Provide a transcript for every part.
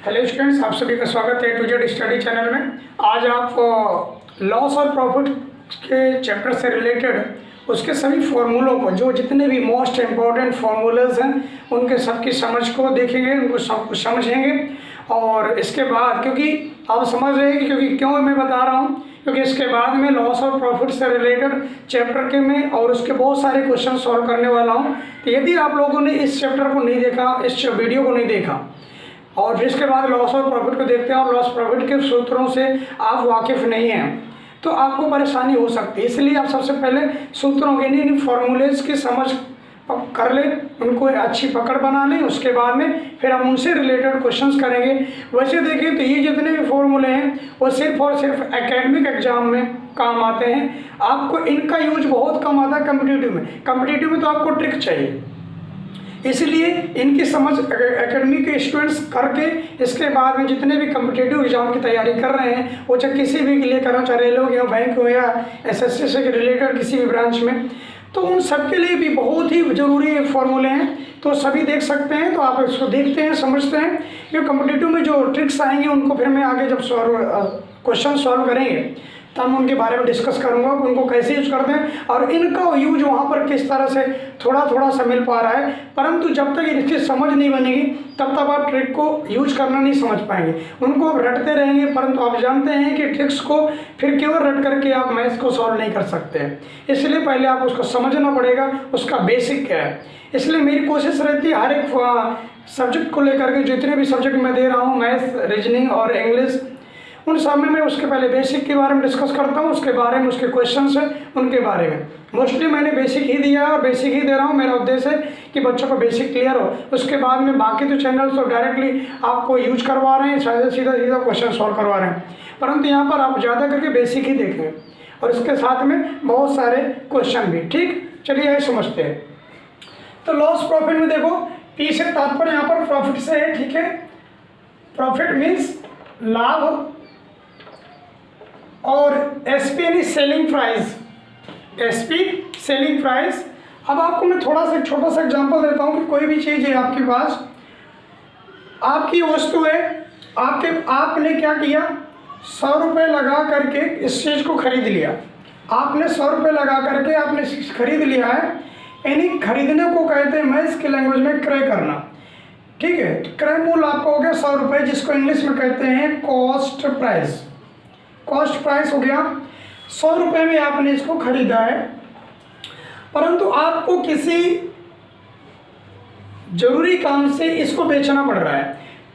Hello students, आप सभी का स्वागत है टू जेड स्टडी चैनल में। आज आप लॉस और प्रॉफिट के चैप्टर से रिलेटेड उसके सभी फार्मूलों को, जो जितने भी मोस्ट इम्पॉर्टेंट फार्मूलाज हैं, उनके सबकी समझ को देखेंगे, उनको सब कुछ समझेंगे। और इसके बाद, क्योंकि आप समझ रहे हैं कि क्योंकि क्यों मैं बता रहा हूँ, क्योंकि इसके बाद मैं लॉस और प्रॉफिट से रिलेटेड चैप्टर के में और उसके बहुत सारे क्वेश्चन सॉल्व करने वाला हूँ। तो यदि आप लोगों ने इस चैप्टर को नहीं देखा, इस वीडियो को नहीं देखा और फिर इसके बाद लॉस और प्रॉफिट को देखते हैं और लॉस प्रॉफिट के सूत्रों से आप वाकिफ़ नहीं हैं, तो आपको परेशानी हो सकती है। इसलिए आप सबसे पहले सूत्रों के इन फॉर्मूलेज की समझ कर लें, उनको अच्छी पकड़ बना लें। उसके बाद में फिर हम उनसे रिलेटेड क्वेश्चंस करेंगे। वैसे देखें तो ये जितने भी फॉर्मूले हैं वो सिर्फ और सिर्फ एकेडमिक एग्जाम में काम आते हैं। आपको इनका यूज बहुत कम आता है कम्पिटिटिव में तो आपको ट्रिक चाहिए, इसलिए इनकी समझ एकेडमी के स्टूडेंट्स करके इसके बाद में जितने भी कम्पिटिटिव एग्जाम की तैयारी कर रहे हैं, वो चाहे किसी भी के लिए करो, चाहे रेलवे हो या बैंक हो या एसएससी से रिलेटेड किसी भी ब्रांच में, तो उन सब के लिए भी बहुत ही ज़रूरी फार्मूले हैं। तो सभी देख सकते हैं, तो आप इसको देखते हैं, समझते हैं कि कम्पिटिटिव में जो ट्रिक्स आएंगे उनको फिर मैं आगे जब क्वेश्चन सॉल्व करेंगे तब हम उनके बारे में डिस्कस करूंगा कि उनको कैसे यूज करते हैं और इनका यूज वहाँ पर किस तरह से थोड़ा थोड़ा सा मिल पा रहा है। परंतु जब तक इनकी समझ नहीं बनेगी तब तक आप ट्रिक को यूज करना नहीं समझ पाएंगे। उनको आप रटते रहेंगे, परंतु आप जानते हैं कि ट्रिक्स को फिर केवल रट करके आप मैथ्स को सॉल्व नहीं कर सकते हैं। इसलिए पहले आप उसको समझना पड़ेगा, उसका बेसिक क्या है। इसलिए मेरी कोशिश रहती है हर एक सब्जेक्ट को लेकर के, जितने भी सब्जेक्ट मैं दे रहा हूँ, मैथ्स, रीजनिंग और इंग्लिश, उन सब में मैं उसके पहले बेसिक के बारे में डिस्कस करता हूँ, उसके बारे में उसके क्वेश्चंस हैं उनके बारे में। मोस्टली मैंने बेसिक ही दिया और बेसिक ही दे रहा हूँ। मेरा उद्देश्य है कि बच्चों को बेसिक क्लियर हो। उसके बाद में बाकी तो चैनल्स तो डायरेक्टली आपको यूज करवा रहे हैं, सीधा सीधा क्वेश्चन सॉल्व करवा रहे हैं, परंतु यहाँ पर आप ज़्यादा करके बेसिक ही देखें और इसके साथ में बहुत सारे क्वेश्चन भी। ठीक, चलिए ये समझते हैं। तो लॉस प्रॉफिट में देखो, पी से तात्पर्य यहाँ पर प्रॉफिट से है। ठीक है, प्रॉफिट मीन्स लाभ और एसपी यानी selling price, SP selling price. अब आपको मैं थोड़ा सा छोटा सा एग्जांपल देता हूँ कि कोई भी चीज़ है आपके पास, आपकी वस्तु है, आपने क्या किया, 100 रुपये लगा करके इस चीज़ को खरीद लिया। आपने 100 रुपये लगा करके आपने खरीद लिया है, यानी खरीदने को कहते हैं मैथ्स की लैंग्वेज में क्रय करना। ठीक है, तो क्रय मूल्य आपका हो गया 100 रुपये, जिसको इंग्लिश में कहते हैं कॉस्ट प्राइस। कॉस्ट प्राइस हो गया 100 रुपये में आपने इसको खरीदा है, परंतु आपको किसी जरूरी काम से इसको बेचना पड़ रहा है।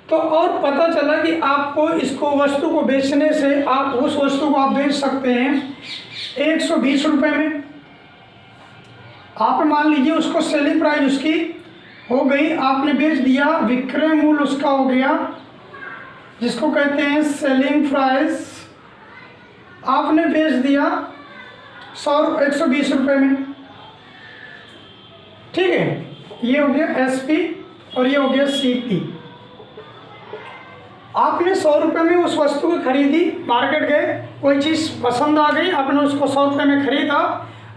तो और पता चला कि आपको इसको वस्तु को बेचने से आप उस वस्तु को आप बेच सकते हैं 120 रुपये में। आप मान लीजिए उसको सेलिंग प्राइस उसकी हो गई, आपने बेच दिया, विक्रय मूल्य उसका हो गया जिसको कहते हैं सेलिंग प्राइस, आपने बेच दिया 120 रुपये में। ठीक है, ये हो गया एसपी और ये हो गया सीपी। आपने 100 रुपये में उस वस्तु को खरीदी, मार्केट गए, कोई चीज़ पसंद आ गई, आपने उसको 100 रुपये में खरीदा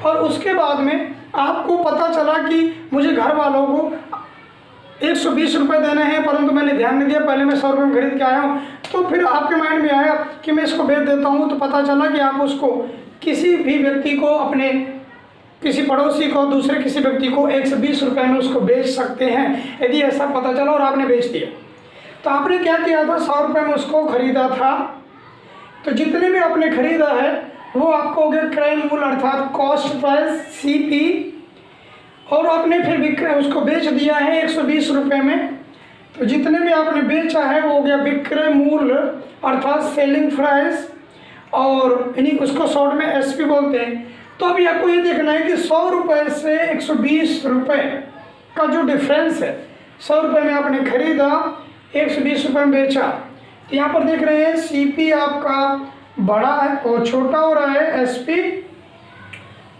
और उसके बाद में आपको पता चला कि मुझे घर वालों को 120 रुपये देने हैं, परंतु मैंने ध्यान नहीं दिया, पहले मैं 100 रुपये में खरीद के आया हूँ। तो फिर आपके माइंड में आया कि मैं इसको बेच देता हूँ। तो पता चला कि आप उसको किसी भी व्यक्ति को, अपने किसी पड़ोसी को, दूसरे किसी व्यक्ति को 120 रुपये में उसको बेच सकते हैं। यदि ऐसा पता चला और आपने बेच दिया, तो आपने क्या किया था, 100 रुपये में उसको खरीदा था, तो जितने भी आपने खरीदा है वो आपको हो गया क्रय मूल्य अर्थात कॉस्ट प्राइस सीपी, और आपने फिर विक्रय उसको बेच दिया है 120 रुपये में, तो जितने भी आपने बेचा है वो हो गया विक्रय मूल्य अर्थात सेलिंग प्राइस, और यानी उसको शॉर्ट में एसपी बोलते हैं। तो अभी आपको ये देखना है कि 100 रुपये से 120 रुपये का जो डिफरेंस है, 100 रुपये में आपने खरीदा, 120 रुपये में बेचा, तो यहाँ पर देख रहे हैं सीपी आपका बड़ा है और छोटा हो रहा है, एसपी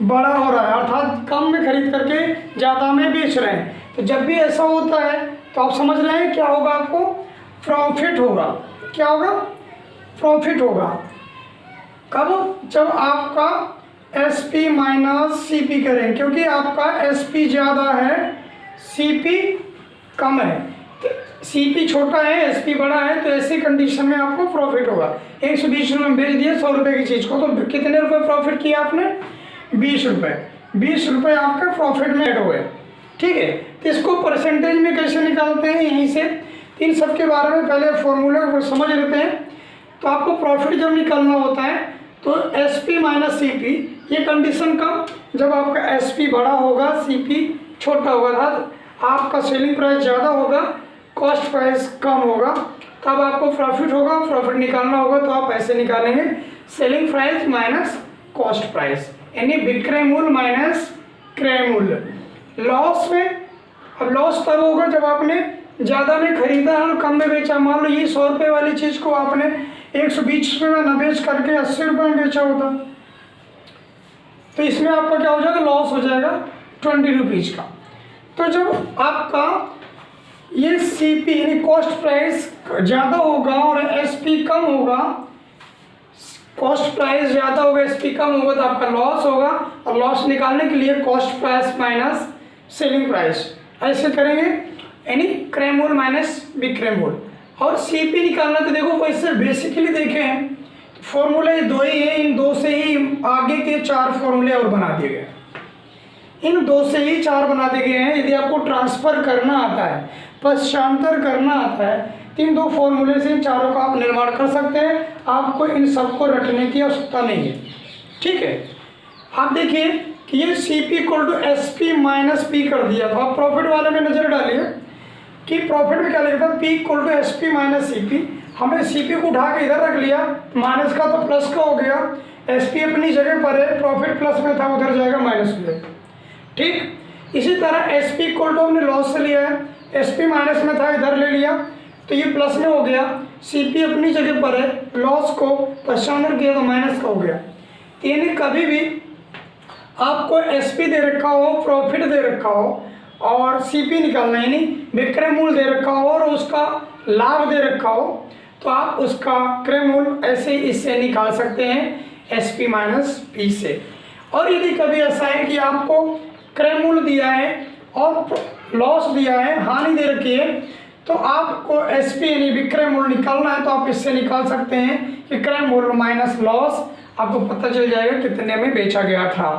बड़ा हो रहा है, अर्थात कम में खरीद करके ज़्यादा में बेच रहे हैं। तो जब भी ऐसा होता है तो आप समझ रहे हैं क्या होगा, आपको प्रॉफिट होगा। क्या होगा, प्रॉफिट होगा। कब, जब आपका एसपी माइनस सीपी करें, क्योंकि आपका एसपी ज़्यादा है, सीपी कम है। CP छोटा है SP बड़ा है, तो ऐसी कंडीशन में आपको प्रॉफिट होगा। 120 रुपये में बेच दिए 100 रुपये की चीज़ को, तो कितने रुपये प्रॉफिट किया आपने? 20 रुपये। 20 रुपये आपके प्रॉफिट में ऐड हुए, ठीक है। तो इसको परसेंटेज में कैसे निकालते हैं यहीं से, तो इन सब के बारे में पहले फॉर्मूले को समझ लेते हैं। तो आपको प्रॉफिट जब निकालना होता है तो SP माइनस CP, ये कंडीशन कब? जब आपका SP बड़ा होगा, CP छोटा होगा, आपका सेलिंग प्राइस ज़्यादा होगा, कॉस्ट प्राइस कम होगा, तब आपको प्रॉफिट होगा। प्रॉफिट निकालना होगा तो आप ऐसे निकालेंगे, selling price minus cost price, यानी विक्रय मूल्य माइनस क्रय मूल्य। लॉस में, अब लॉस तब होगा जब आपने ज़्यादा में खरीदा और कम में बेचा। मान लो ये 100 रुपये वाली चीज़ को आपने 120 रुपये में न बेच करके 80 रुपये में बेचा होता, तो इसमें आपका क्या हो जाएगा? लॉस हो जाएगा 20 रुपीज़ का। तो जब आपका ये CP यानी कॉस्ट प्राइस ज़्यादा होगा और SP कम होगा, कॉस्ट प्राइस ज़्यादा होगा SP कम होगा, तो आपका लॉस होगा। और लॉस निकालने के लिए cost price minus selling price ऐसे करेंगे, यानी क्रय मूल्य माइनस विक्रय मूल्य। और CP निकालना तो देखो वैसे बेसिकली देखें फॉर्मूले दो ही है, इन दो से ही आगे के 4 फॉर्मूले और बना दिए गए, इन दो से ही 4 बना दिए गए हैं। यदि आपको ट्रांसफ़र करना आता है, पश्चांतर करना आता है, तो इन 2 फॉर्मूले से इन चारों का आप निर्माण कर सकते हैं। आपको इन सबको रटने की आवश्यकता नहीं है, ठीक है। आप देखिए कि ये CP equal to SP minus P कर दिया, तो आप प्रॉफिट वाले में नज़र डालिए कि प्रॉफिट में क्या लिखा था? P equal to SP minus CP। हमने CP को उठा के इधर रख लिया, माइनस का तो प्लस का हो गया, SP अपनी जगह पर है, प्रॉफिट प्लस में था उधर जाएगा माइनस में जाएगा, ठीक। इसी तरह SP इक्वल टू हमने लॉस से लिया है, SP माइनस में था इधर ले लिया, तो ये प्लस में हो गया। CP अपनी जगह पर है, लॉस को पश्चांतर किया तो माइनस का हो गया। यानी कभी भी आपको SP दे रखा हो, प्रॉफिट दे रखा हो और CP निकालना है, यानी विक्रय मूल्य दे रखा हो और उसका लाभ दे रखा हो, तो आप उसका क्रय मूल्य ऐसे इससे निकाल सकते हैं SP माइनस P से। और यदि कभी ऐसा है कि आपको क्रय मूल्य दिया है और लॉस दिया है, हानि दे रखी है, तो आपको SP यानी विक्रय मूल्य निकालना है, तो आप इससे निकाल सकते हैं कि क्रय मूल्य माइनस लॉस, आपको पता चल जाएगा कितने में बेचा गया था,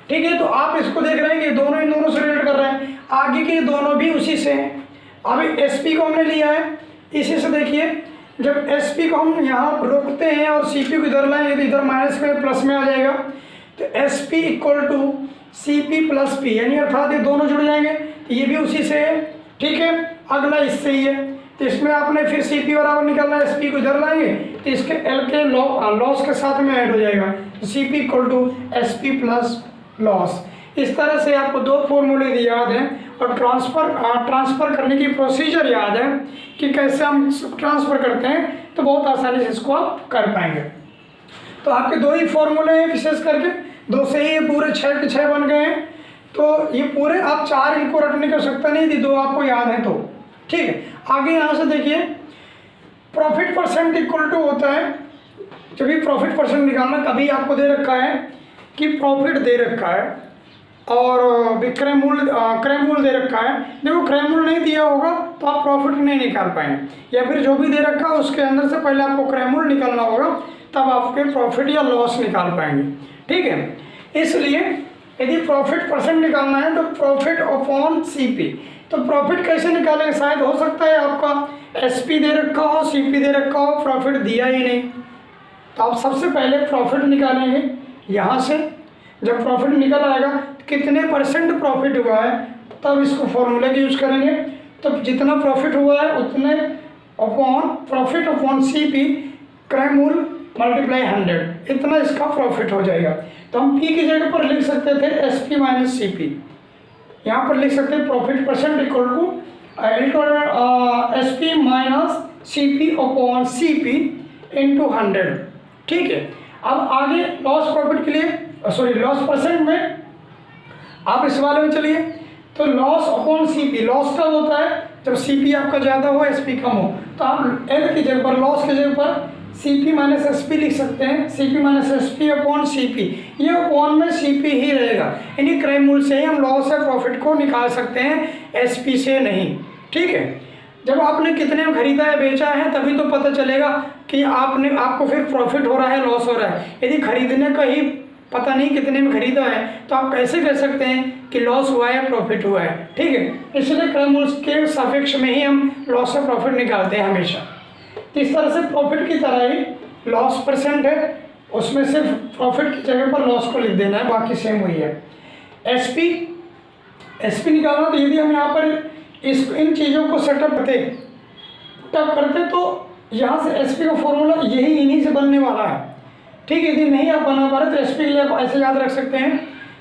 ठीक है। तो आप इसको देख रहे हैं कि दोनों इन दोनों से रिलेट कर रहे हैं, आगे के दोनों भी उसी से हैं। अभी SP को हमने लिया है, इसी से देखिए जब SP को हम यहाँ रोकते हैं और CP को इधर लाएंगे तो इधर माइनस में प्लस में आ जाएगा, तो SP equal to CP plus P, यानी अर्थात ये दोनों जुड़ जाएंगे, तो ये भी उसी से है, ठीक है। अगला इससे ही है, तो इसमें आपने फिर CP बराबर निकालना है, SP को इधर लाएंगे तो इसके L के लॉस के साथ में ऐड हो जाएगा, तो CP equal to SP plus loss. इस तरह से आपको 2 फॉर्मूले याद हैं और ट्रांसफ़र करने की प्रोसीजर याद है कि कैसे हम ट्रांसफ़र करते हैं, तो बहुत आसानी से इसको आप कर पाएंगे। तो आपके 2 ही फॉर्मूले हैं विशेष करके, 2 से ही ये पूरे 6 के 6 बन गए हैं। तो ये पूरे आप 4 इनको रटने की आवश्यकता नहीं थी, 2 आपको याद हैं तो ठीक है। आगे यहाँ से देखिए प्रॉफिट परसेंट इक्वल टू होता है, जब भी प्रॉफिट परसेंट निकालना, कभी आपको दे रखा है कि प्रॉफिट दे रखा है और विक्रय मूल्य क्रय मूल्य दे रखा है, देखो क्रय मूल्य नहीं दिया होगा तो आप प्रॉफिट नहीं निकाल पाएंगे, या फिर जो भी दे रखा है उसके अंदर से पहले आपको क्रय मूल्य निकालना होगा, तब आपके प्रॉफिट या लॉस निकाल पाएंगे, ठीक है। इसलिए यदि प्रॉफिट परसेंट निकालना है तो प्रॉफिट अपॉन CP, तो प्रॉफिट कैसे निकालेंगे? शायद हो सकता है आपका SP दे रखा हो, CP दे रखा हो, प्रॉफिट दिया ही नहीं, तो आप सबसे पहले प्रॉफिट निकालेंगे यहाँ से। जब प्रॉफिट निकल आएगा कितने % प्रॉफिट हुआ है, तब इसको फॉर्मूले का यूज़ करेंगे। तो जितना प्रॉफिट हुआ है उतने अपॉन प्रॉफिट अपॉन CP क्रय मूल्य मल्टीप्लाई 100, इतना इसका प्रॉफिट हो जाएगा। तो हम P की जगह पर लिख सकते थे SP माइनस CP, यहाँ पर लिख सकते हैं profit percent equal to SP minus CP upon CP into 100, ठीक है। अब आगे लॉस प्रॉफिट के लिए लॉस परसेंट में आप इस वाले में चलिए, तो लॉस अपॉन CP, लॉस कब होता है? जब CP आपका ज़्यादा हो SP कम हो, तो आप L की जगह पर लॉस की जगह पर CP माइनस SP लिख सकते हैं, CP minus SP upon CP, ये अपॉन में CP ही रहेगा, यानी क्रय मूल्य से ही हम लॉस या प्रॉफिट को निकाल सकते हैं, SP से नहीं, ठीक है। जब आपने कितने में खरीदा है बेचा है तभी तो पता चलेगा कि आपको फिर प्रॉफिट हो रहा है लॉस हो रहा है। यदि खरीदने का ही पता नहीं कितने में खरीदा है तो आप कैसे कह सकते हैं कि लॉस हुआ है या प्रॉफिट हुआ है। ठीक है, इसलिए क्रय मूल्य के सापेक्ष में ही हम लॉस और प्रॉफिट निकालते हैं हमेशा। तो इस तरह से प्रॉफिट की तरह ही लॉस परसेंट है, उसमें सिर्फ प्रॉफिट की जगह पर लॉस को लिख देना है, बाकी सेम वही है। एसपी निकालना, तो यदि हम यहाँ पर इन चीज़ों को सेटअप करते तो यहाँ से एसपी का फॉर्मूला इन्हीं से बनने वाला है। ठीक है, यदि नहीं आप बना पा रहे तो एसपी के लिए आप ऐसे याद रख सकते हैं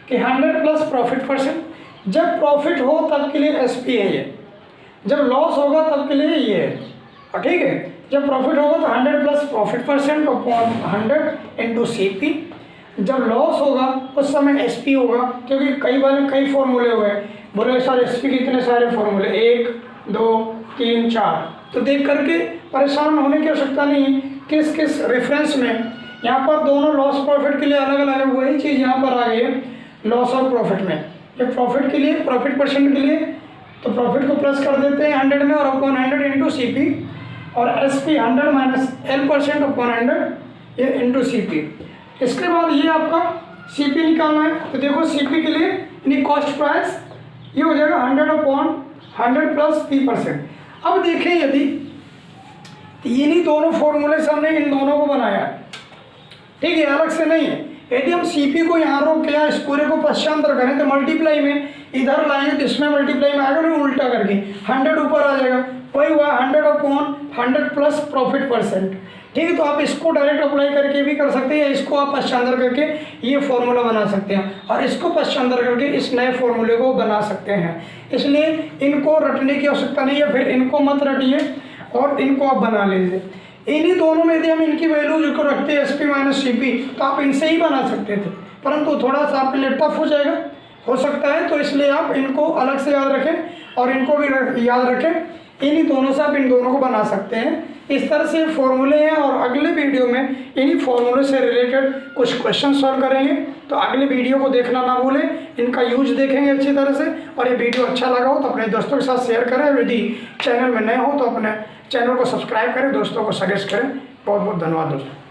कि 100 प्लस प्रॉफिट परसेंट। जब प्रॉफिट हो तब के लिए एसपी है ये, जब लॉस होगा तब के लिए ये है। ठीक है, जब प्रॉफिट होगा तो 100 plus profit percent upon 100 into CP। जब लॉस होगा उस समय एसपी होगा, क्योंकि कई फॉर्मूले हुए बोले सर एसपी के इतने सारे फॉर्मूले 1 2 3 4, तो देख करके परेशान होने की आवश्यकता नहीं है। किस किस रेफरेंस में यहाँ पर दोनों लॉस प्रॉफिट के लिए अलग अलग है, वही चीज़ यहाँ पर आ गई है लॉस और प्रॉफिट में। ये प्रॉफिट के लिए प्रॉफिट परसेंट के लिए तो प्रॉफिट को प्लस कर देते हैं 100 में और अपॉन 100 इंटू CP, और SP 100 माइनस L% अपॉन 100 ये इंटू CP। इसके बाद ये आपका CP निकालना है, तो देखो CP के लिए यानी कॉस्ट प्राइस ये हो जाएगा 100 अपॉन 100 प्लस P%। अब देखें यदि इन्हीं दोनों फॉर्मूले से हमने इन दोनों को बनाया है, ठीक है, अलग से नहीं है। यदि हम CP को यहाँ रोक के इस पूरे को पश्चांतर करें तो मल्टीप्लाई में इधर लाएंगे तो इसमें मल्टीप्लाई में आएगा, नहीं उल्टा करके 100 ऊपर आ जाएगा, वही हुआ 100 अपॉन 100 प्लस प्रॉफिट परसेंट। ठीक है, तो आप इसको डायरेक्ट अप्लाई करके भी कर सकते हैं या इसको आप पश्चांतर करके ये फॉर्मूला बना सकते हैं और इसको पश्चांतर करके इस नए फॉर्मूले को बना सकते हैं। इसलिए इनको रटने की आवश्यकता नहीं है, फिर इनको मत रटिए और इनको आप बना लीजिए। इन्हीं दोनों में यदि हम इनकी वैल्यू जो रखते हैं SP माइनस CP, तो आप इनसे ही बना सकते थे, परंतु थोड़ा सा आपके लिए टफ हो जाएगा, हो सकता है, तो इसलिए आप इनको अलग से याद रखें और इनको भी याद रखें। इन्हीं दोनों से आप इन दोनों को बना सकते हैं। इस तरह से फॉर्मूले हैं और अगले वीडियो में इन्हीं फॉर्मूले से रिलेटेड कुछ क्वेश्चन सॉल्व करेंगे, तो अगले वीडियो को देखना ना भूलें, इनका यूज देखेंगे अच्छी तरह से। और ये वीडियो अच्छा लगा हो तो अपने दोस्तों के साथ शेयर करें, यदि चैनल में नए हो तो अपने चैनल को सब्सक्राइब करें, दोस्तों को सजेस्ट करें। बहुत बहुत धन्यवाद दोस्तों।